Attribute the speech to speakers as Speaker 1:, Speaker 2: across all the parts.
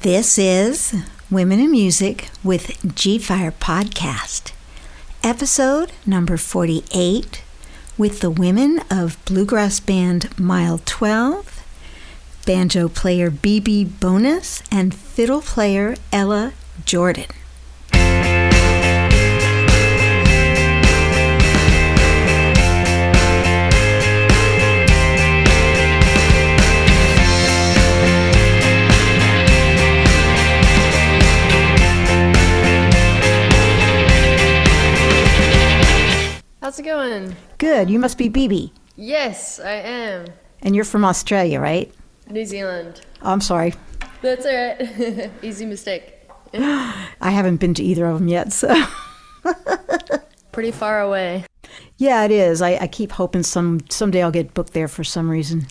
Speaker 1: This is Women in Music with Gfire Podcast, episode number 48, with the women of bluegrass band Mile 12, banjo player Bowness, and fiddle player Ella Jordan.
Speaker 2: How's it going?
Speaker 1: Good. You must be BB.
Speaker 2: Yes, I am.
Speaker 1: And you're from Australia, right?
Speaker 2: New Zealand.
Speaker 1: Oh, I'm sorry.
Speaker 2: That's all right. Easy mistake.
Speaker 1: I haven't been to either of them yet, so.
Speaker 2: Pretty far away.
Speaker 1: Yeah, it is. I keep hoping someday I'll get booked there for some reason.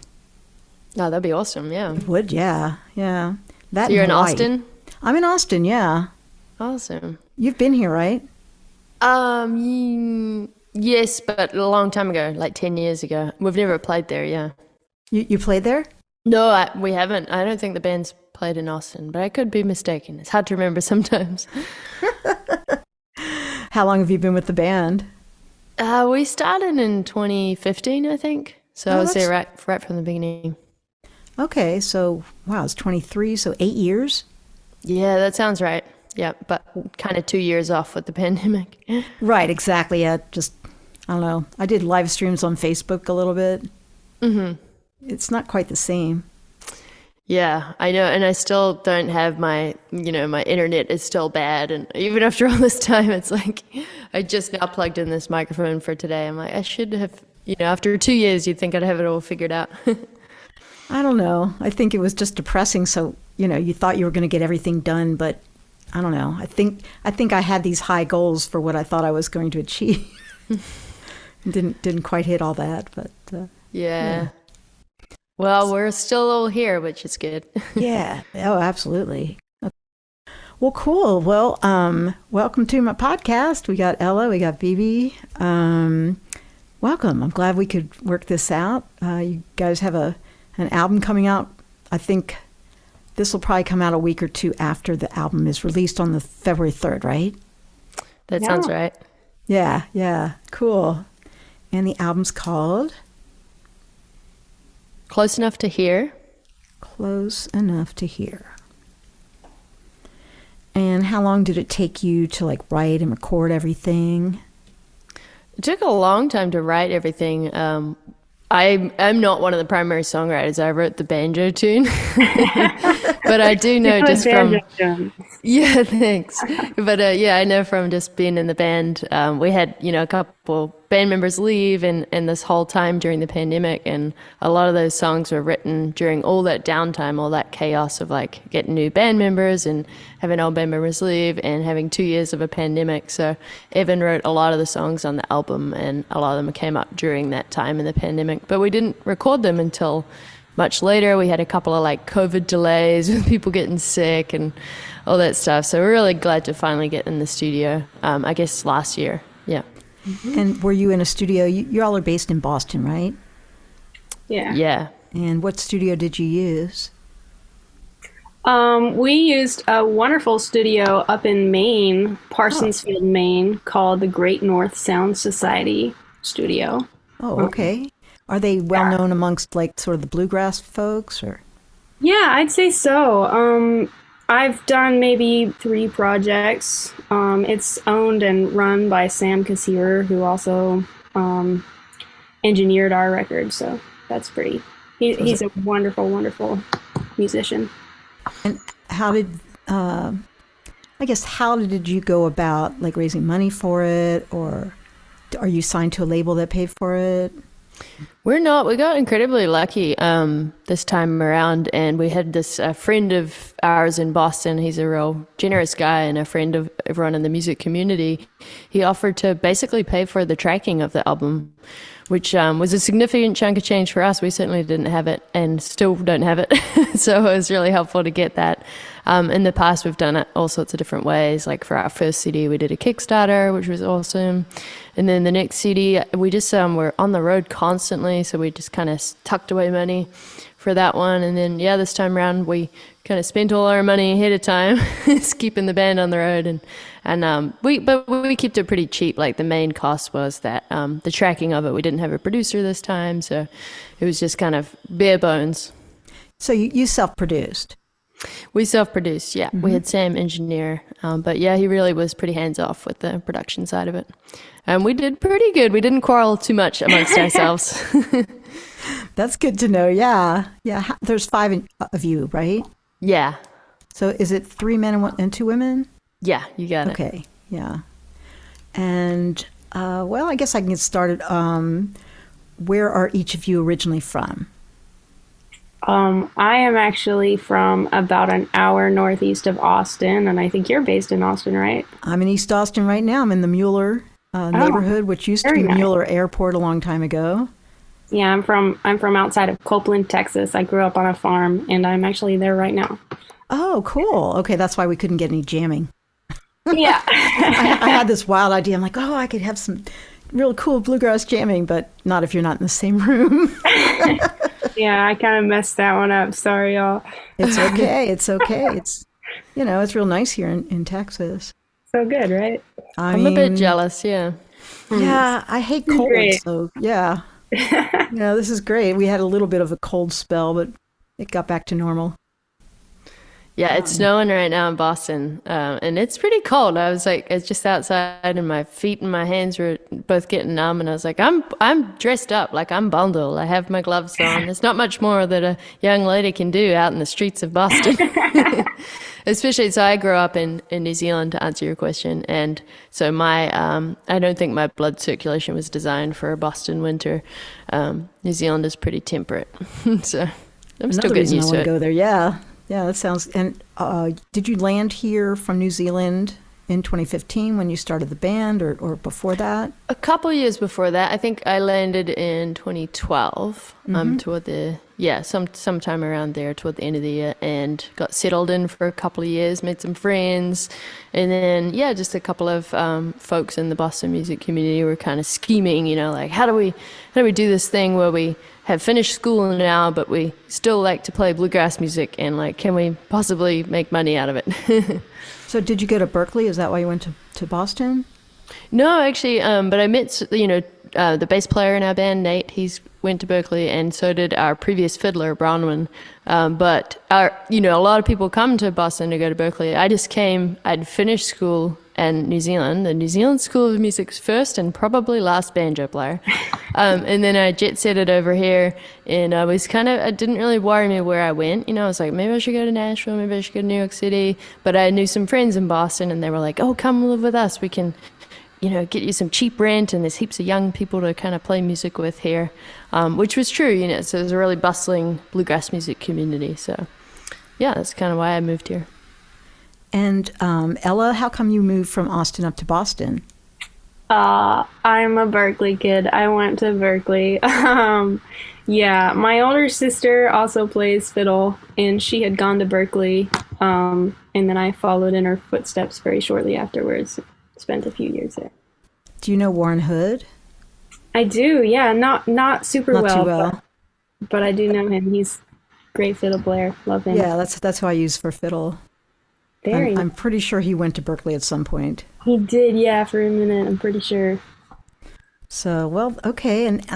Speaker 2: No, that'd be awesome, yeah.
Speaker 1: It would, yeah. That
Speaker 2: So you're in
Speaker 1: Hawaii.
Speaker 2: Austin?
Speaker 1: I'm in Austin, yeah.
Speaker 2: Awesome.
Speaker 1: You've been here, right?
Speaker 2: Yes, but a long time ago, like 10 years ago. We've never played there, yeah.
Speaker 1: You played there?
Speaker 2: No, we haven't. I don't think the band's played in Austin, but I could be mistaken. It's hard to remember sometimes.
Speaker 1: How long have you been with the band?
Speaker 2: We started in 2015, I think. So I was there right from the beginning.
Speaker 1: Okay, so, wow, it's 23, so 8 years?
Speaker 2: Yeah, that sounds right. Yeah, but kind of 2 years off with the pandemic.
Speaker 1: Right, exactly. Yeah, I don't know. I did live streams on Facebook a little bit. Mm-hmm. It's not quite the same.
Speaker 2: Yeah, I know. And I still don't have my internet is still bad. And even after all this time, it's like, I just now plugged in this microphone for today. I'm like, I should have, after 2 years, you'd think I'd have it all figured out.
Speaker 1: I don't know. I think it was just depressing. So, you thought you were going to get everything done, but I don't know. I think I had these high goals for what I thought I was going to achieve. Didn't quite hit all that, but
Speaker 2: yeah. Well, we're still all here, which is good.
Speaker 1: Yeah. Oh, absolutely. Okay. Well, cool. Well, welcome to my podcast. We got Ella, we got BB. Welcome. I'm glad we could work this out. You guys have an album coming out. I think this will probably come out a week or two after the album is released on the February 3rd, right?
Speaker 2: That sounds right.
Speaker 1: Yeah. Cool. And the album's called?
Speaker 2: Close Enough to Hear.
Speaker 1: Close Enough to Hear. And how long did it take you to write and record everything?
Speaker 2: It took a long time to write everything. I'm not one of the primary songwriters. I wrote the banjo tune, but I do know just from yeah, thanks. But I know from just being in the band, we had a couple band members leave, and this whole time during the pandemic, and a lot of those songs were written during all that downtime, all that chaos of getting new band members and having old band members leave and having 2 years of a pandemic. So Evan wrote a lot of the songs on the album, and a lot of them came up during that time in the pandemic, but we didn't record them until much later. We had a couple of COVID delays with people getting sick and all that stuff. So we're really glad to finally get in the studio, I guess last year. Yeah.
Speaker 1: Mm-hmm. And were you in a studio? You all are based in Boston, right?
Speaker 3: Yeah.
Speaker 2: Yeah.
Speaker 1: And what studio did you use?
Speaker 3: We used a wonderful studio up in Maine, Parsonsfield, Maine, called the Great North Sound Society Studio.
Speaker 1: Oh, okay. Are they well known amongst sort of the bluegrass folks, or?
Speaker 3: Yeah, I'd say so. I've done maybe 3 projects. It's owned and run by Sam Kassir, who also engineered our record. So that's pretty. He's a wonderful, wonderful musician.
Speaker 1: And how did you go about raising money for it, or are you signed to a label that paid for it?
Speaker 2: We're not. We got incredibly lucky this time around, and we had this friend of ours in Boston. He's a real generous guy and a friend of everyone in the music community. He offered to basically pay for the tracking of the album, which was a significant chunk of change for us. We certainly didn't have it and still don't have it. So it was really helpful to get that. In the past, we've done it all sorts of different ways. Like for our first CD, we did a Kickstarter, which was awesome. And then the next CD, we just were on the road constantly, so we just kind of tucked away money for that one. And then, this time around, we kind of spent all our money ahead of time, just keeping the band on the road. And we kept it pretty cheap. Like the main cost was that the tracking of it. We didn't have a producer this time, so it was just kind of bare bones.
Speaker 1: So you self-produced?
Speaker 2: We self-produced, yeah. Mm-hmm. We had Sam engineer, but he really was pretty hands-off with the production side of it. And we did pretty good. We didn't quarrel too much amongst ourselves.
Speaker 1: That's good to know, yeah. Yeah, there's 5 of you, right?
Speaker 2: Yeah.
Speaker 1: So is it 3 men and 2 women?
Speaker 2: Yeah, you got it.
Speaker 1: Okay, yeah. And, I guess I can get started. Where are each of you originally from?
Speaker 3: I am actually from about an hour northeast of Austin, and I think you're based in Austin, right?
Speaker 1: I'm in East Austin right now. I'm in the Mueller neighborhood, which used to be Mueller Airport a long time ago.
Speaker 3: Yeah, I'm from outside of Copeland, Texas. I grew up on a farm, and I'm actually there right now.
Speaker 1: Oh, cool. Okay, that's why we couldn't get any jamming.
Speaker 3: Yeah.
Speaker 1: I had this wild idea. I'm like, I could have some real cool bluegrass jamming, but not if you're not in the same room.
Speaker 3: Yeah, I kind of messed that one up. Sorry, y'all.
Speaker 1: It's okay. It's okay. It's, it's real nice here in Texas.
Speaker 3: So good, right?
Speaker 2: I'm a bit jealous, yeah.
Speaker 1: Yeah, I hate cold,
Speaker 3: great.
Speaker 1: So yeah. This is great. We had a little bit of a cold spell, but it got back to normal.
Speaker 2: Yeah, it's snowing right now in Boston, and it's pretty cold. I was like, it's just outside, and my feet and my hands were both getting numb, and I was like, I'm dressed up, like I'm bundled. I have my gloves on. There's not much more that a young lady can do out in the streets of Boston. Especially, so I grew up in New Zealand, to answer your question, and so my I don't think my blood circulation was designed for a Boston winter. New Zealand is pretty temperate, so I'm still getting used to it.
Speaker 1: Go there, yeah. Yeah, that sounds. And did you land here from New Zealand in 2015 when you started the band, or before that?
Speaker 2: A couple years before that. I think I landed in 2012. Toward the sometime around there, toward the end of the year, and got settled in for a couple of years, made some friends, and then just a couple of folks in the Boston music community were kind of scheming, like how do we do this thing where we have finished school now, but we still like to play bluegrass music, and like, can we possibly make money out of it?
Speaker 1: So did you go to Berkeley? Is that why you went to Boston?
Speaker 2: No, actually, but I met, the bass player in our band, Nate. He's went to Berkeley, and so did our previous fiddler, Bronwyn. But a lot of people come to Boston to go to Berkeley. I just came, I'd finished school in New Zealand, the New Zealand School of Music's first and probably last banjo player. And then I jet setted over here, and it didn't really worry me where I went. I was like, maybe I should go to Nashville, maybe I should go to New York City. But I knew some friends in Boston, and they were like, oh, come live with us. We can, get you some cheap rent, and there's heaps of young people to kind of play music with here, which was true, so there's a really bustling bluegrass music community. So, yeah, that's kind of why I moved here.
Speaker 1: And Ella, how come you moved from Austin up to Boston?
Speaker 3: I'm a Berkeley kid. I went to Berkeley. My older sister also plays fiddle, and she had gone to Berkeley, and then I followed in her footsteps very shortly afterwards. Spent a few years there.
Speaker 1: Do you know Warren Hood?
Speaker 3: I do, yeah. Not super
Speaker 1: not
Speaker 3: well,
Speaker 1: too well.
Speaker 3: But I do know him. He's a great fiddle player. Love him.
Speaker 1: Yeah, that's who I use for fiddle. I'm pretty sure he went to Berkeley at some point.
Speaker 3: He did, yeah, for a minute, I'm pretty sure.
Speaker 1: So, okay, and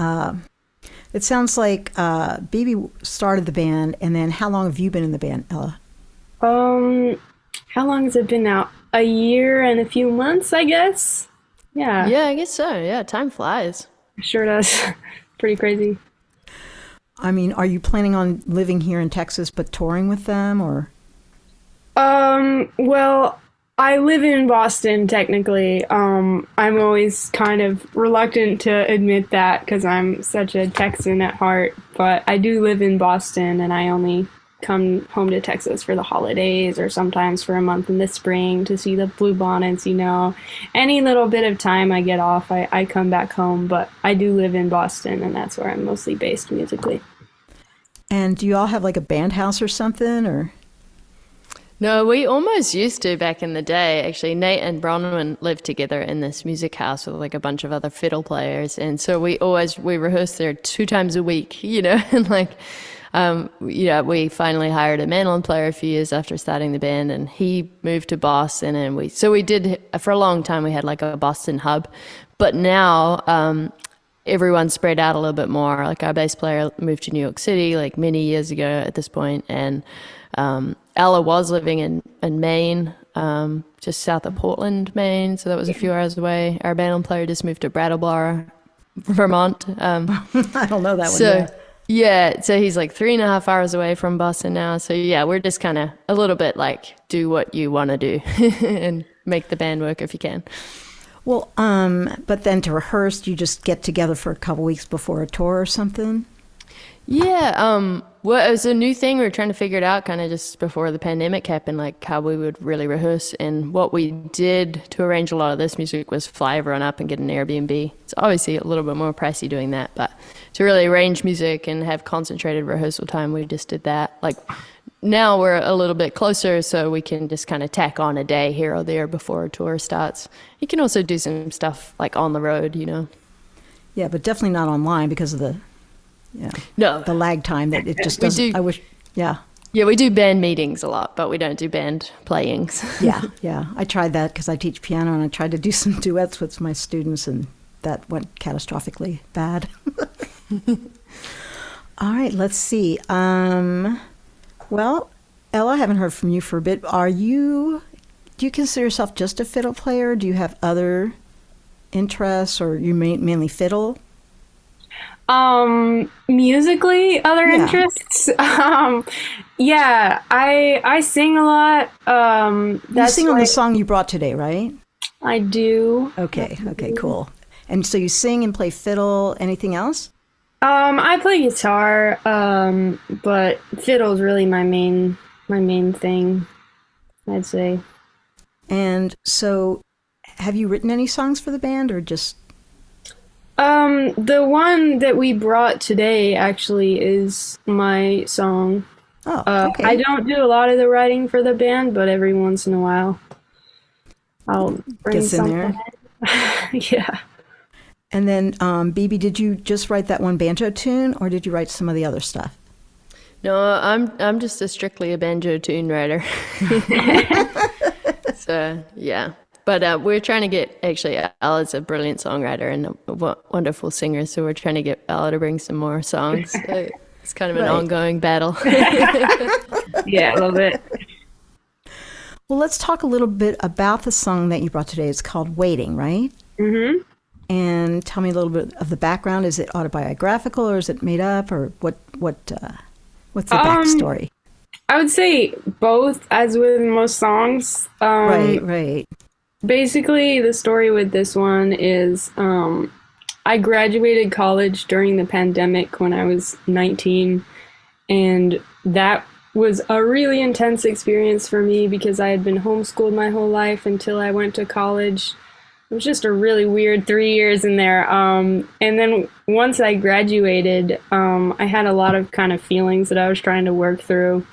Speaker 1: it sounds like BB started the band, and then how long have you been in the band, Ella?
Speaker 3: How long has it been now? A year and a few months, I guess. Yeah.
Speaker 2: Yeah, I guess so. Yeah, time flies.
Speaker 3: It sure does. Pretty crazy.
Speaker 1: I mean, are you planning on living here in Texas but touring with them, or?
Speaker 3: Well, I live in Boston, technically. I'm always kind of reluctant to admit that because I'm such a Texan at heart, but I do live in Boston, and I only come home to Texas for the holidays or sometimes for a month in the spring to see the Bluebonnets, Any little bit of time I get off, I come back home, but I do live in Boston, and that's where I'm mostly based musically.
Speaker 1: And do you all have like a band house or something, or?
Speaker 2: No, we almost used to back in the day. Actually, Nate and Bronwyn lived together in this music house with like a bunch of other fiddle players. And so we rehearsed there 2 times a week, and like, we finally hired a mandolin player a few years after starting the band, and he moved to Boston, and we did, for a long time, we had like a Boston hub, but now everyone's spread out a little bit more. Like our bass player moved to New York City like many years ago at this point, and Ella was living in Maine, just south of Portland, Maine, so that was a few hours away. Our mandolin player just moved to Brattleboro, Vermont.
Speaker 1: I don't know that one yet.
Speaker 2: Yeah, so he's like 3.5 hours away from Boston now. So yeah, we're just kind of a little bit like, do what you want to do and make the band work if you can.
Speaker 1: Well, but then to rehearse, do you just get together for a couple weeks before a tour or something?
Speaker 2: Yeah, well, it was a new thing. We were trying to figure it out kind of just before the pandemic happened, like how we would really rehearse. And what we did to arrange a lot of this music was fly everyone up and get an Airbnb. It's obviously a little bit more pricey doing that, but to really arrange music and have concentrated rehearsal time, we just did that. Like now we're a little bit closer, so we can just kind of tack on a day here or there before a tour starts. You can also do some stuff like on the road,
Speaker 1: Yeah, but definitely not online because of the lag time that it just doesn't.
Speaker 2: Yeah, we do band meetings a lot, but we don't do band playings.
Speaker 1: Yeah. I tried that because I teach piano, and I tried to do some duets with my students, and that went catastrophically bad. All right, let's see. Well, Ella, I haven't heard from you for a bit. Do you consider yourself just a fiddle player? Do you have other interests, or you mainly fiddle?
Speaker 3: Musically, other interests. I sing a lot.
Speaker 1: You sing on the song you brought today, right?
Speaker 3: I do.
Speaker 1: Okay, cool. And so you sing and play fiddle. Anything else?
Speaker 3: I play guitar, but fiddle is really my main thing, I'd say.
Speaker 1: And so, have you written any songs for the band, or just?
Speaker 3: The one that we brought today actually is my song.
Speaker 1: Oh, okay.
Speaker 3: I don't do a lot of the writing for the band, but every once in a while I'll bring something in there. Yeah.
Speaker 1: And then, BB, did you just write that one banjo tune, or did you write some of the other stuff?
Speaker 2: No, I'm just strictly a banjo tune writer. So, yeah. But we're trying to get, actually, Ella's a brilliant songwriter and a wonderful singer, so we're trying to get Ella to bring some more songs. So it's kind of an ongoing battle.
Speaker 3: Yeah, a little bit.
Speaker 1: Well, let's talk a little bit about the song that you brought today. It's called Waiting, right?
Speaker 3: Mm-hmm.
Speaker 1: And tell me a little bit of the background. Is it autobiographical, or is it made up, or what's the backstory?
Speaker 3: I would say both, as with most songs.
Speaker 1: Right.
Speaker 3: Basically, the story with this one is I graduated college during the pandemic when I was 19, and that was a really intense experience for me because I had been homeschooled my whole life until I went to college. It was just a really weird 3 years in there. And then once I graduated, I had a lot of kind of feelings that I was trying to work through.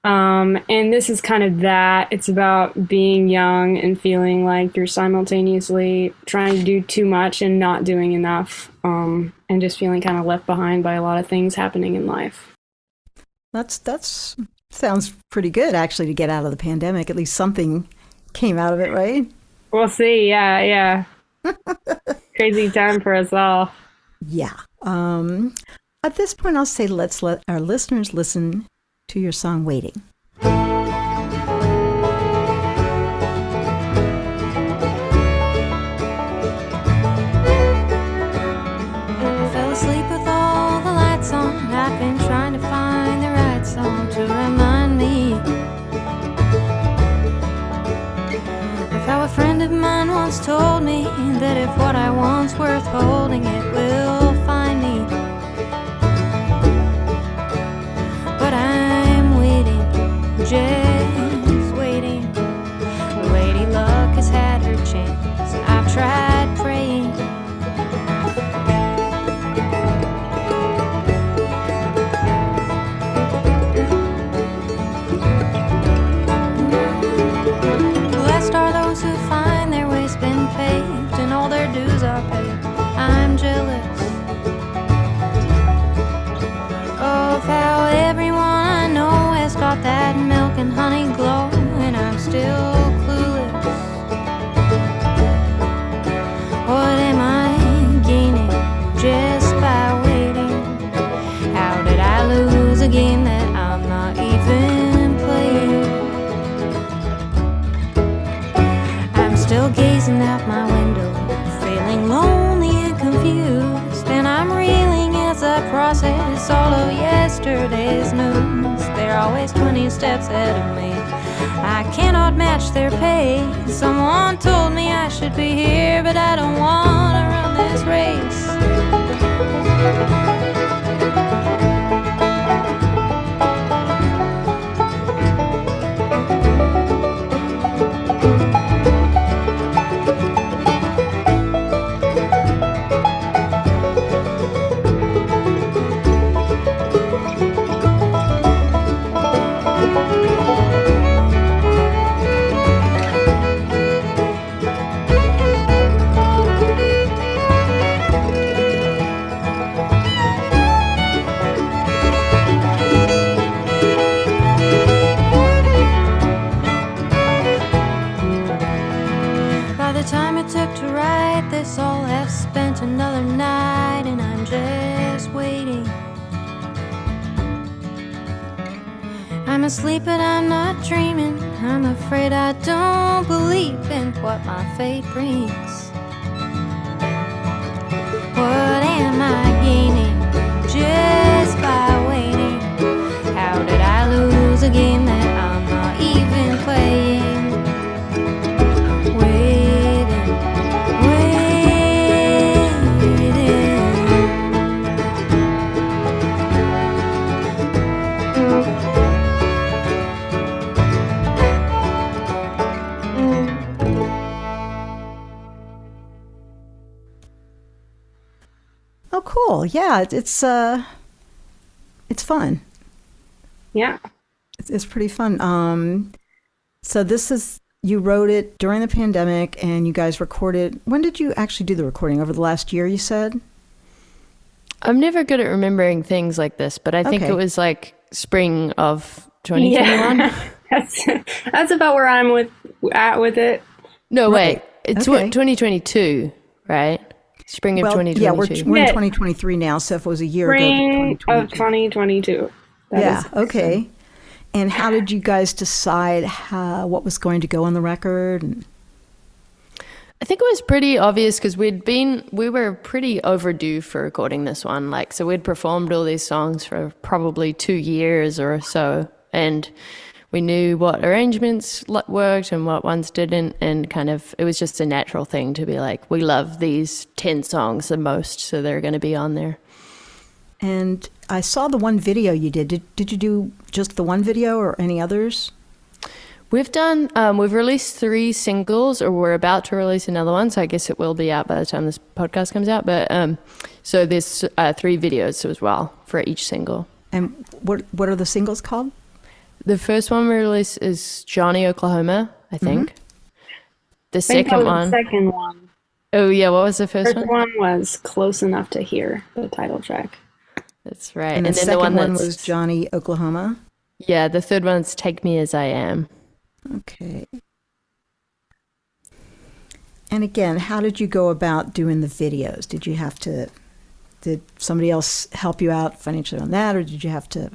Speaker 3: And this is kind of that. It's about being young and feeling like you're simultaneously trying to do too much and not doing enough, and just feeling kind of left behind by a lot of things happening in life.
Speaker 1: That's sounds pretty good, actually, to get out of the pandemic. At least something came out of it, right?
Speaker 3: We'll see. Yeah. Crazy time for us all.
Speaker 1: Yeah. At this point, I'll say let's let our listeners listen to your song, Waiting.
Speaker 4: I fell asleep with all the lights on. I've been trying to find the right song to remind me of how a friend of mine once told me that if what I want's worth holding, it will find me. But I'm waiting, just waiting. Lady Luck has had her chance, and I've tried praying. Blessed are those who find their way's been paved and all their dues are paid. I'm jealous of always news. They're always 20 steps ahead of me. I cannot match their pace. Someone told me I should be here, but I don't want to run this race. I'll have spent another night and I'm just waiting. I'm asleep but I'm not dreaming. I'm afraid I don't believe in what my fate brings. What am I gaining just by waiting? How did I lose a game that I'm not even playing?
Speaker 1: Oh, cool. Yeah, it's fun.
Speaker 3: Yeah.
Speaker 1: It's pretty fun. So this is, you wrote it during the pandemic and you guys recorded. When did you actually do the recording? Over the last year, you said?
Speaker 2: I'm never good at remembering things like this, but I think it was like spring of 2021.
Speaker 3: Yeah. That's about where I'm at with it.
Speaker 2: No,
Speaker 1: Right.
Speaker 2: wait. It's
Speaker 1: Okay.
Speaker 2: what, 2022, right? Spring of 2022.
Speaker 1: Yeah, we're in 2023 now, so if it was a year ago,
Speaker 3: Spring
Speaker 1: 2022.
Speaker 3: of 2022.
Speaker 1: Yeah, okay. And how did you guys decide what was going to go on the record? And
Speaker 2: I think it was pretty obvious because we were pretty overdue for recording this one. Like, so we'd performed all these songs for probably 2 years or so, and we knew what arrangements worked and what ones didn't, and kind of it was just a natural thing to be like, we love these 10 songs the most, so they're going to be on there.
Speaker 1: And I saw the one video you did. Did you do just the one video or any others?
Speaker 2: We've done, we've released 3 singles, or we're about to release another one, so I guess it will be out by the time this podcast comes out. But so there's 3 videos as well for each single.
Speaker 1: And what are the singles called?
Speaker 2: The first one we released is Johnny, Oklahoma, I think. The second one.
Speaker 3: The second one.
Speaker 2: Oh, yeah, what was the first one?
Speaker 3: First one was Close Enough to Hear, the title track.
Speaker 2: That's right.
Speaker 1: And
Speaker 2: then
Speaker 1: the second
Speaker 2: one
Speaker 1: was Johnny, Oklahoma?
Speaker 2: Yeah, the third one's Take Me As I Am.
Speaker 1: Okay. And again, how did you go about doing the videos? Did somebody else help you out financially on that, or did you have to?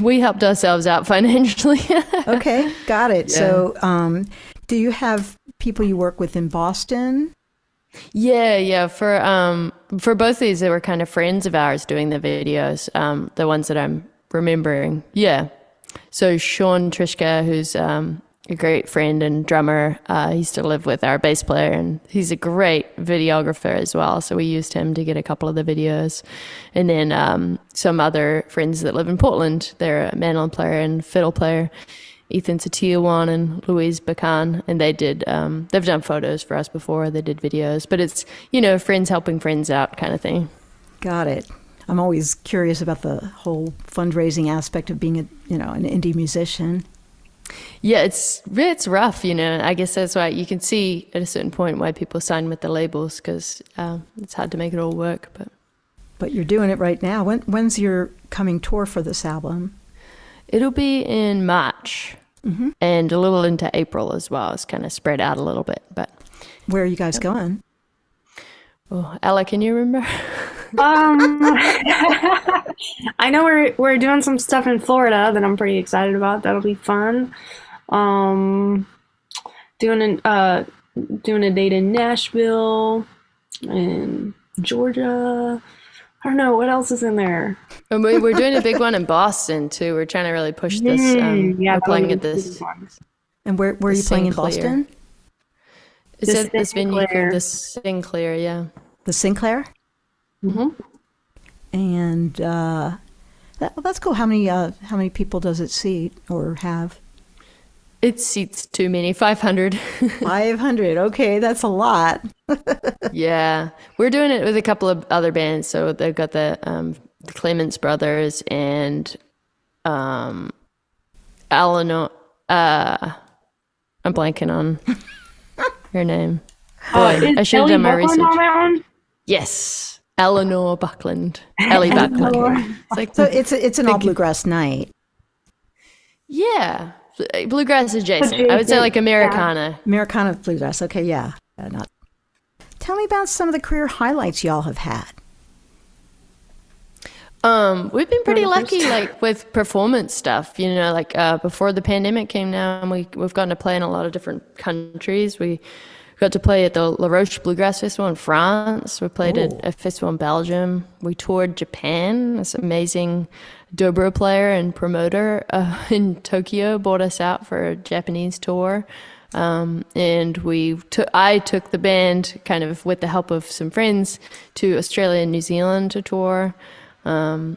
Speaker 2: We helped ourselves out financially.
Speaker 1: Okay, got it.
Speaker 2: Yeah.
Speaker 1: So, do you have people you work with in Boston?
Speaker 2: Yeah. For both these, they were kind of friends of ours doing the videos. The ones that I'm remembering. Yeah. So Sean Trishka, who's a great friend and drummer, he used to live with our bass player, and he's a great videographer as well. So we used him to get a couple of the videos. And then some other friends that live in Portland, they're a mandolin player and fiddle player, Ethan Satiawan and Louise Bacan, and they did, they've done photos for us before, they did videos, but it's, friends helping friends out kind of thing. Got it.
Speaker 1: I'm always curious about the whole fundraising aspect of being an indie musician.
Speaker 2: Yeah, it's rough, I guess that's why you can see at a certain point why people sign with the labels, because it's hard to make it all work.
Speaker 1: But you're doing it right now. When's your coming tour for this album?
Speaker 2: It'll be in March, and a little into April as well. It's kind of spread out a little bit. But
Speaker 1: where are you guys going?
Speaker 2: Oh, Ella, can you remember?
Speaker 3: I know we're doing some stuff in Florida that I'm pretty excited about. That'll be fun. Doing a date in Nashville and Georgia. I don't know what else is in there.
Speaker 2: And we're doing a big one in Boston too. We're trying to really push this.
Speaker 3: Yeah,
Speaker 2: we're playing at this.
Speaker 1: And where are you playing in Boston?
Speaker 2: It's at this venue called the Sinclair, yeah.
Speaker 1: The Sinclair?
Speaker 3: Mm-hmm.
Speaker 1: And that's cool. How many people does it seat or have?
Speaker 2: It seats too many, 500.
Speaker 1: 500. Okay, that's a lot.
Speaker 2: Yeah, we're doing it with a couple of other bands. So they've got the Clements Brothers and Eleanor. I'm blanking on her name.
Speaker 3: Boy,
Speaker 2: I should have done my research.
Speaker 3: On that one?
Speaker 2: Yes, Eleanor Buckland. Ellie Buckland.
Speaker 1: So it's an all bluegrass night.
Speaker 2: Yeah, bluegrass adjacent. I would say like Americana.
Speaker 1: Yeah. Americana bluegrass. Okay, yeah. Tell me about some of the career highlights y'all have had.
Speaker 2: We've been pretty lucky, like with performance stuff. You know, like before the pandemic came down, we've gotten to play in a lot of different countries. We got to play at the La Roche Bluegrass Festival in France. We played at a festival in Belgium. We toured Japan. This amazing dobro player and promoter in Tokyo brought us out for a Japanese tour. And I took the band kind of with the help of some friends to Australia and New Zealand to tour. So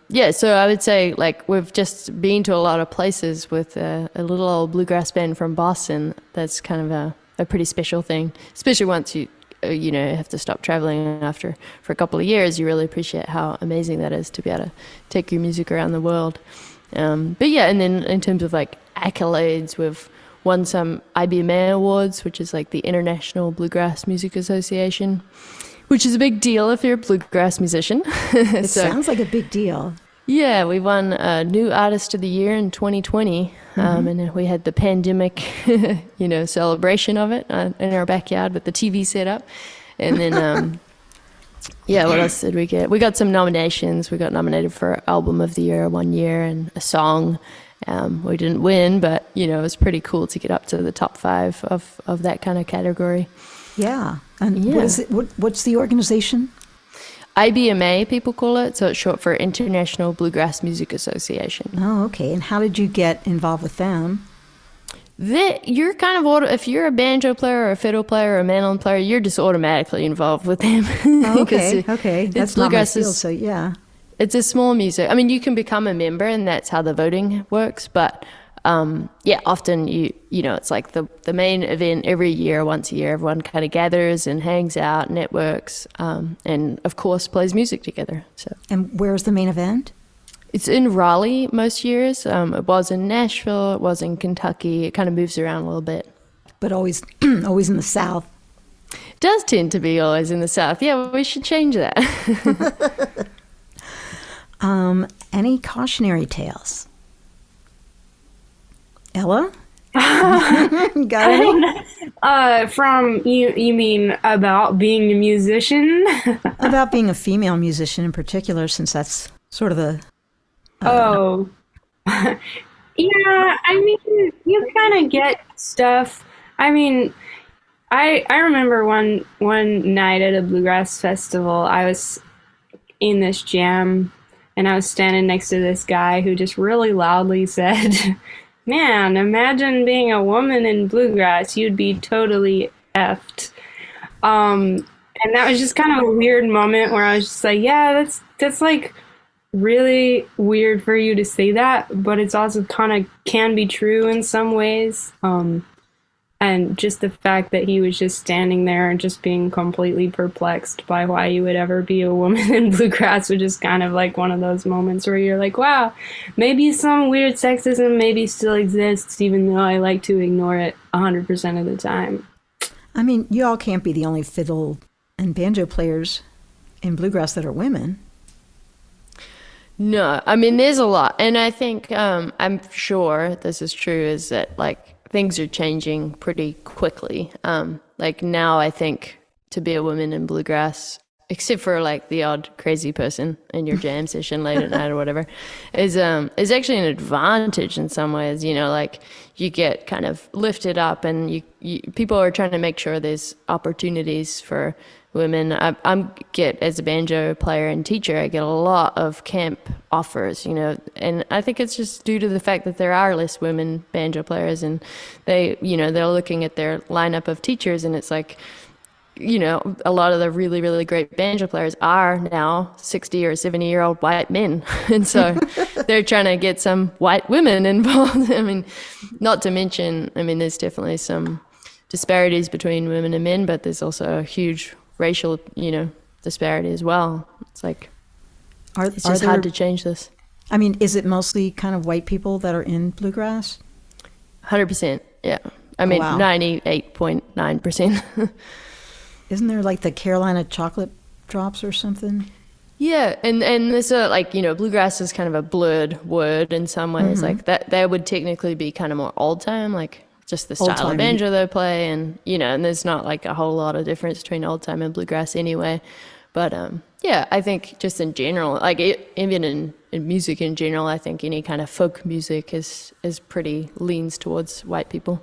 Speaker 2: I would say like we've just been to a lot of places with a little old bluegrass band from Boston. That's kind of a pretty special thing, especially once you have to stop traveling for a couple of years. You really appreciate how amazing that is to be able to take your music around the world. But yeah, and then in terms of like accolades, we've won some IBMA awards, which is like the International Bluegrass Music Association, which is a big deal if you're a bluegrass musician.
Speaker 1: It sounds like a big deal.
Speaker 2: Yeah, we won New Artist of the Year in 2020, and then we had the pandemic, celebration of it in our backyard with the TV set up. And then, what else did we get? We got some nominations. We got nominated for Album of the Year one year and a song. We didn't win, but, it was pretty cool to get up to the top 5 of that kind of category.
Speaker 1: Yeah. And what is it? What's the organization?
Speaker 2: IBMA, people call it. So it's short for International Bluegrass Music Association.
Speaker 1: Oh, okay. And how did you get involved with them?
Speaker 2: You're kind of if you're a banjo player or a fiddle player or a mandolin player, you're just automatically involved with them.
Speaker 1: Oh, okay. That's not my field, so yeah.
Speaker 2: It's a small music. I mean, you can become a member, and that's how the voting works. But often it's like the main event every year, once a year. Everyone kind of gathers and hangs out, networks, and of course plays music together. So. And
Speaker 1: where's the main event?
Speaker 2: It's in Raleigh most years. It was in Nashville. It was in Kentucky. It kind of moves around a little bit.
Speaker 1: But always in the South.
Speaker 2: It does tend to be always in the South. Yeah, we should change that.
Speaker 1: Any cautionary tales? Ella? Got any?
Speaker 3: From you mean about being a musician?
Speaker 1: About being a female musician in particular, since that's sort of the...
Speaker 3: Yeah, I mean, you kind of get stuff. I mean, I remember one night at a bluegrass festival, I was in this jam, and I was standing next to this guy who just really loudly said, "Man, imagine being a woman in bluegrass. You'd be totally effed." And that was just kind of a weird moment where I was just like, yeah, that's like really weird for you to say that, but it's also kind of can be true in some ways. And just the fact that he was just standing there and just being completely perplexed by why you would ever be a woman in bluegrass was just kind of like one of those moments where you're like, wow, maybe some weird sexism maybe still exists, even though I like to ignore it 100% of the time.
Speaker 1: I mean, you all can't be the only fiddle and banjo players in bluegrass that are women.
Speaker 2: No, I mean, there's a lot. And I think, I'm sure this is true, is that like things are changing pretty quickly. Like now I think to be a woman in bluegrass, except for like the odd crazy person in your jam session late at night or whatever, is actually an advantage in some ways. Like you get kind of lifted up, and you people are trying to make sure there's opportunities for women. I'm get as a banjo player and teacher, I get a lot of camp offers, you know, and I think it's just due to the fact that there are less women banjo players, and they, you know, they're looking at their lineup of teachers, and it's like, you know, a lot of the really, really great banjo players are now 60 or 70-year-old white men. And so they're trying to get some white women involved. I mean, not to mention, I mean, there's definitely some disparities between women and men, but there's also a huge racial, you know, disparity as well. It's like, it's just hard to change this.
Speaker 1: I mean, is it mostly kind of white people that are in bluegrass?
Speaker 2: 100%, yeah. I mean, wow. 98.9%.
Speaker 1: Isn't there like the Carolina chocolate drops or something? Yeah,
Speaker 2: and there's a, like, you know, bluegrass is kind of a blurred word in some ways. Like that would technically be kind of more old time, like just the style of banjo they play, and, you know, and there's not like a whole lot of difference between old time and bluegrass anyway. But yeah, I think just in general, like even in music in general, I think any kind of folk music is pretty leans towards white people.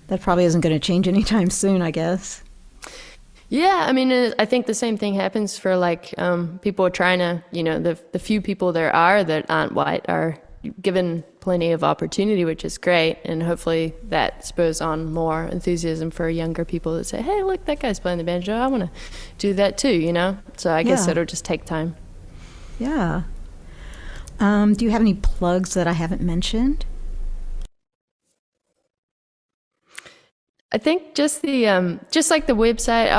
Speaker 1: That probably isn't going to change anytime soon, I guess.
Speaker 2: Yeah, I mean, I think the same thing happens for, like, people are trying to, you know, the few people there are that aren't white are given plenty of opportunity, which is great. And hopefully that spurs on more enthusiasm for younger people that say, hey, look, that guy's playing the banjo. I want to do that too, you know? So I guess it'll just take time.
Speaker 1: Yeah. Do you have any plugs that I haven't mentioned?
Speaker 2: I think just the just like the website.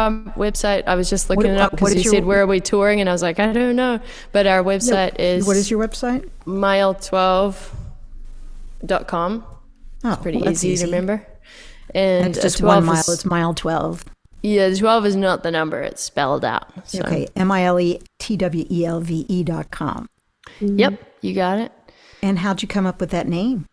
Speaker 2: I was just looking it up because you said where are we touring, and I was like, I don't know. But our website is.
Speaker 1: What is your website?
Speaker 2: mile12.com. It's pretty easy to remember. And
Speaker 1: it's just 1 mile. It's mile 12.
Speaker 2: Yeah, the 12 is not the number. It's spelled out. So.
Speaker 1: Okay, miletwelve.com.
Speaker 2: Yep, you got it.
Speaker 1: And how'd you come up with that name?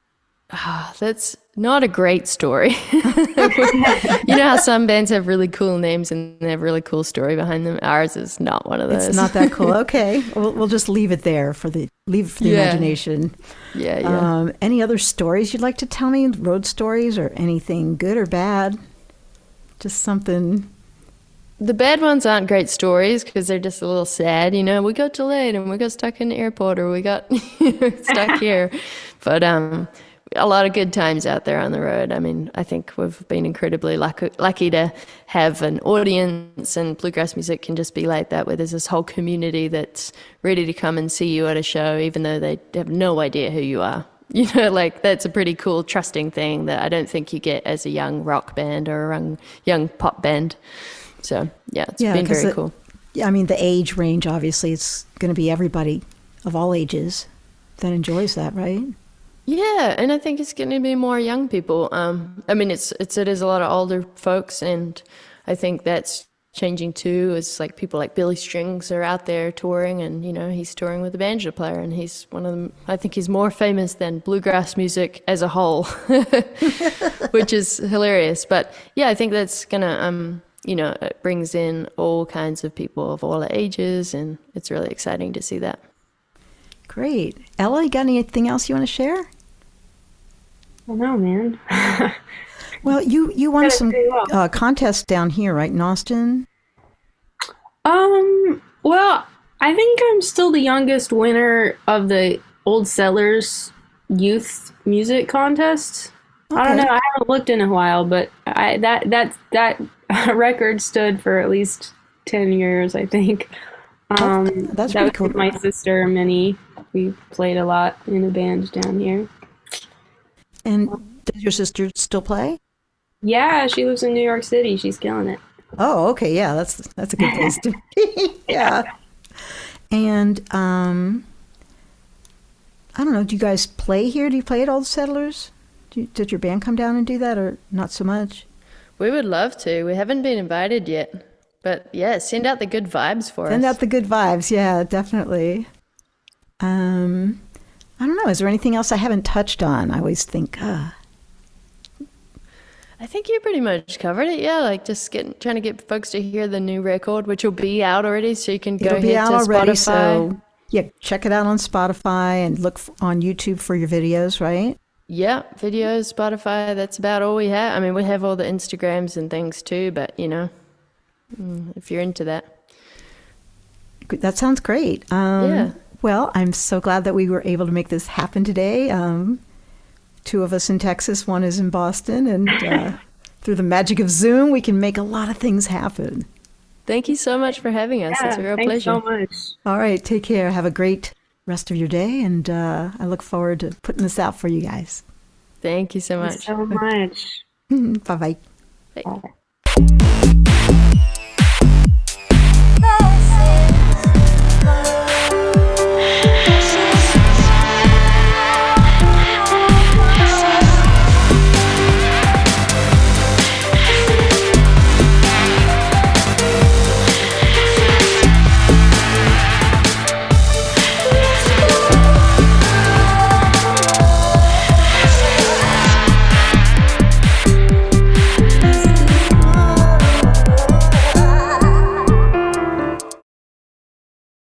Speaker 2: That's not a great story. You know how some bands have really cool names and they have really cool story behind them? Ours is not one of those.
Speaker 1: It's not that cool. Okay. We'll just leave it there for the imagination.
Speaker 2: Yeah.
Speaker 1: Any other stories you'd like to tell me? Road stories or anything good or bad? Just something.
Speaker 2: The bad ones aren't great stories because they're just a little sad. You know, we got delayed and we got stuck in the airport, or we got stuck here. But a lot of good times out there on the road. I mean, I think we've been incredibly lucky to have an audience, and bluegrass music can just be like that, where there's this whole community that's ready to come and see you at a show, even though they have no idea who you are. You know, like, that's a pretty cool, trusting thing that I don't think you get as a young rock band or a young pop band. So, yeah, it's been very cool.
Speaker 1: Yeah, I mean, the age range, obviously, it's going to be everybody of all ages that enjoys that, right?
Speaker 2: Yeah, and I think it's going to be more young people. I mean, it is a lot of older folks, and I think that's changing too. It's like people like Billy Strings are out there touring, and, you know, he's touring with a banjo player, and he's one of them. I think he's more famous than bluegrass music as a whole, which is hilarious. But yeah, I think that's gonna, you know, it brings in all kinds of people of all ages, and it's really exciting to see that.
Speaker 1: Great. Ella, you got anything else you want to share?
Speaker 3: I don't know, man.
Speaker 1: Well, you won some contests down here, right, in Austin?
Speaker 3: Well, I think I'm still the youngest winner of the Old Settlers Youth Music Contest. Okay. I don't know. I haven't looked in a while, but that record stood for at least 10 years, I think.
Speaker 1: That's pretty cool.
Speaker 3: My sister, Minnie. We played a lot in a band down here.
Speaker 1: And does your sister still play?
Speaker 3: Yeah, she lives in New York City. She's killing it.
Speaker 1: Oh, okay. Yeah, that's a good place to be. Yeah. And I don't know. Do you guys play here? Do you play at Old Settlers? Did your band come down and do that, or not so much?
Speaker 2: We would love to. We haven't been invited yet. But yeah, send out the good vibes for us.
Speaker 1: Send out the good vibes. Yeah, definitely. I don't know. Is there anything else I haven't touched on? I always think, I
Speaker 2: think you pretty much covered it. Yeah, like just trying to get folks to hear the new record, which will be out already, so you can go ahead to Spotify.
Speaker 1: So yeah, check it out on Spotify and look on YouTube for your videos, right?
Speaker 2: Yeah, videos, Spotify, that's about all we have. I mean, we have all the Instagrams and things too, but if you're into that.
Speaker 1: That sounds great.
Speaker 2: Yeah.
Speaker 1: Well, I'm so glad that we were able to make this happen today. Two of us in Texas, one is in Boston, and through the magic of Zoom, we can make a lot of things happen.
Speaker 2: Thank you so much for having us. It's a real pleasure.
Speaker 3: Thanks so much.
Speaker 1: All right, take care. Have a great rest of your day, and I look forward to putting this out for you guys.
Speaker 2: Thank you so much.
Speaker 3: Thanks so much.
Speaker 1: Bye-bye.
Speaker 2: Bye.
Speaker 3: Bye.